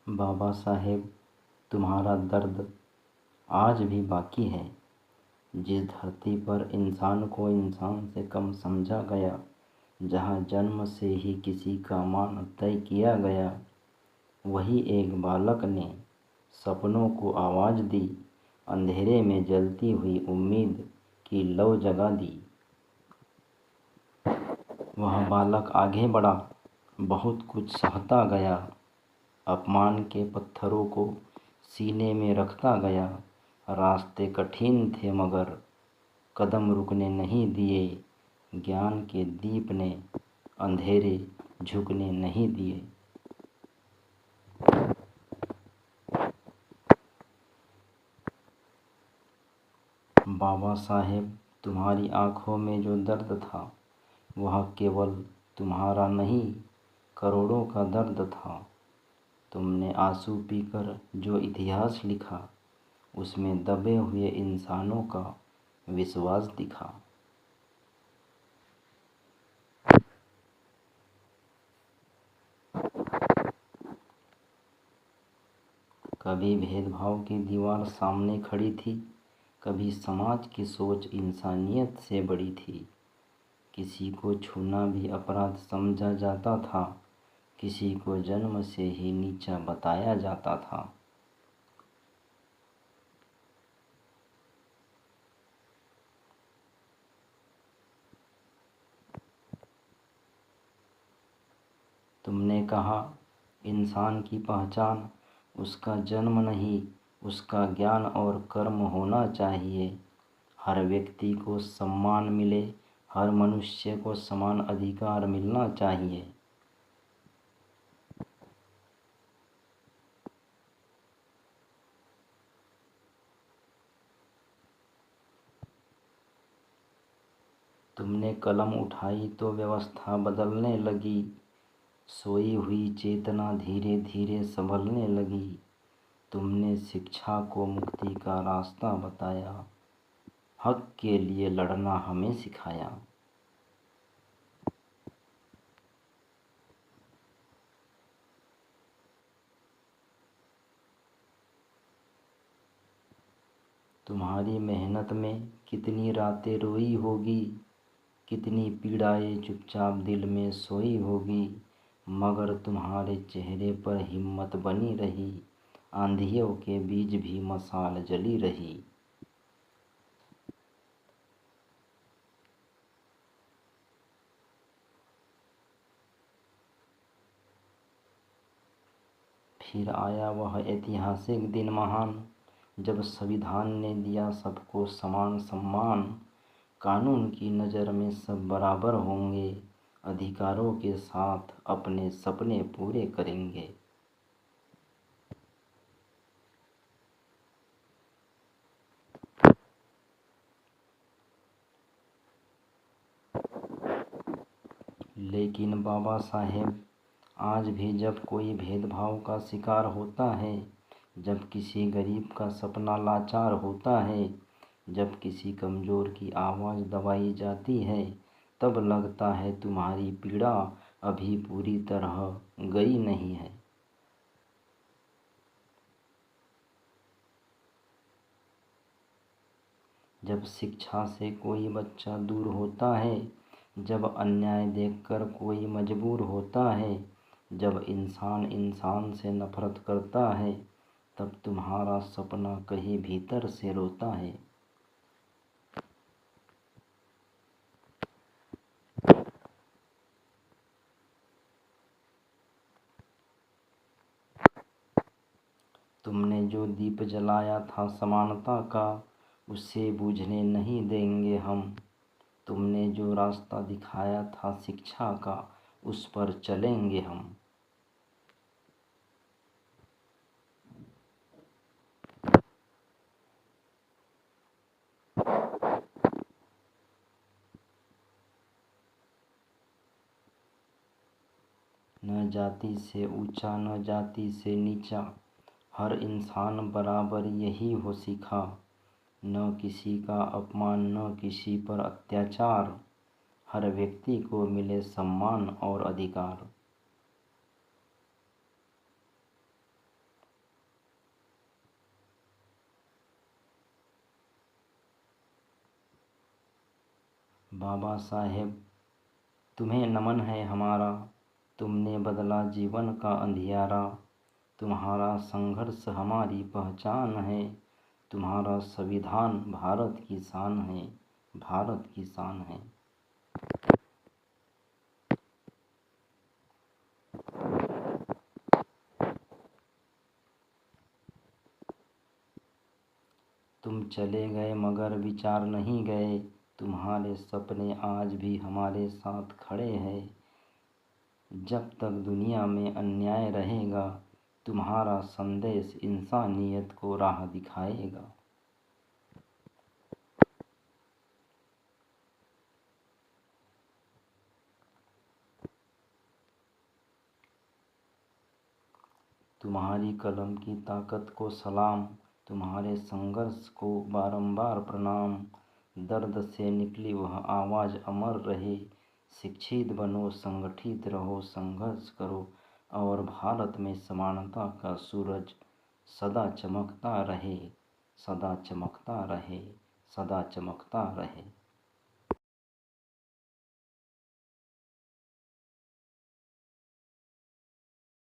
बाबा साहेब, तुम्हारा दर्द आज भी बाकी है। जिस धरती पर इंसान को इंसान से कम समझा गया, जहाँ जन्म से ही किसी का मान तय किया गया, वही एक बालक ने सपनों को आवाज़ दी, अंधेरे में जलती हुई उम्मीद की लौ जगा दी। वह बालक आगे बढ़ा, बहुत कुछ सहता गया, अपमान के पत्थरों को सीने में रखता गया। रास्ते कठिन थे मगर कदम रुकने नहीं दिए, ज्ञान के दीप ने अंधेरे झुकने नहीं दिए। बाबा साहेब, तुम्हारी आंखों में जो दर्द था, वह केवल तुम्हारा नहीं, करोड़ों का दर्द था। तुमने आंसू पीकर जो इतिहास लिखा, उसमें दबे हुए इंसानों का विश्वास दिखा। कभी भेदभाव की दीवार सामने खड़ी थी, कभी समाज की सोच इंसानियत से बड़ी थी। किसी को छूना भी अपराध समझा जाता था, किसी को जन्म से ही नीचा बताया जाता था। तुमने कहा, इंसान की पहचान उसका जन्म नहीं, उसका ज्ञान और कर्म होना चाहिए। हर व्यक्ति को सम्मान मिले, हर मनुष्य को समान अधिकार मिलना चाहिए। तुमने कलम उठाई तो व्यवस्था बदलने लगी, सोई हुई चेतना धीरे धीरे संभलने लगी। तुमने शिक्षा को मुक्ति का रास्ता बताया, हक के लिए लड़ना हमें सिखाया। तुम्हारी मेहनत में कितनी रातें रोई होगी, कितनी पीड़ाएं चुपचाप दिल में सोई होगी, मगर तुम्हारे चेहरे पर हिम्मत बनी रही, आंधियों के बीच भी मशाल जली रही। फिर आया वह ऐतिहासिक दिन महान, जब संविधान ने दिया सबको समान सम्मान। कानून की नज़र में सब बराबर होंगे, अधिकारों के साथ अपने सपने पूरे करेंगे। लेकिन बाबा साहेब, आज भी जब कोई भेदभाव का शिकार होता है, जब किसी गरीब का सपना लाचार होता है, जब किसी कमज़ोर की आवाज़ दबाई जाती है, तब लगता है तुम्हारी पीड़ा अभी पूरी तरह गई नहीं है। जब शिक्षा से कोई बच्चा दूर होता है, जब अन्याय देखकर कोई मजबूर होता है, जब इंसान इंसान से नफरत करता है, तब तुम्हारा सपना कहीं भीतर से रोता है। तुमने जो दीप जलाया था समानता का, उसे बुझने नहीं देंगे हम। तुमने जो रास्ता दिखाया था शिक्षा का, उस पर चलेंगे हम। न जाति से ऊंचा न जाति से नीचा, हर इंसान बराबर यही हो सीखा। न किसी का अपमान न किसी पर अत्याचार, हर व्यक्ति को मिले सम्मान और अधिकार। बाबा साहेब तुम्हें नमन है हमारा, तुमने बदला जीवन का अंधियारा। तुम्हारा संघर्ष हमारी पहचान है, तुम्हारा संविधान भारत की शान है, भारत की शान है। तुम चले गए मगर विचार नहीं गए, तुम्हारे सपने आज भी हमारे साथ खड़े हैं। जब तक दुनिया में अन्याय रहेगा, तुम्हारा संदेश इंसानियत को राह दिखाएगा। तुम्हारी कलम की ताकत को सलाम, तुम्हारे संघर्ष को बारंबार प्रणाम। दर्द से निकली वह आवाज़ अमर रहे, शिक्षित बनो, संगठित रहो, संघर्ष करो और भारत में समानता का सूरज सदा चमकता रहे, सदा चमकता रहे, सदा चमकता रहे।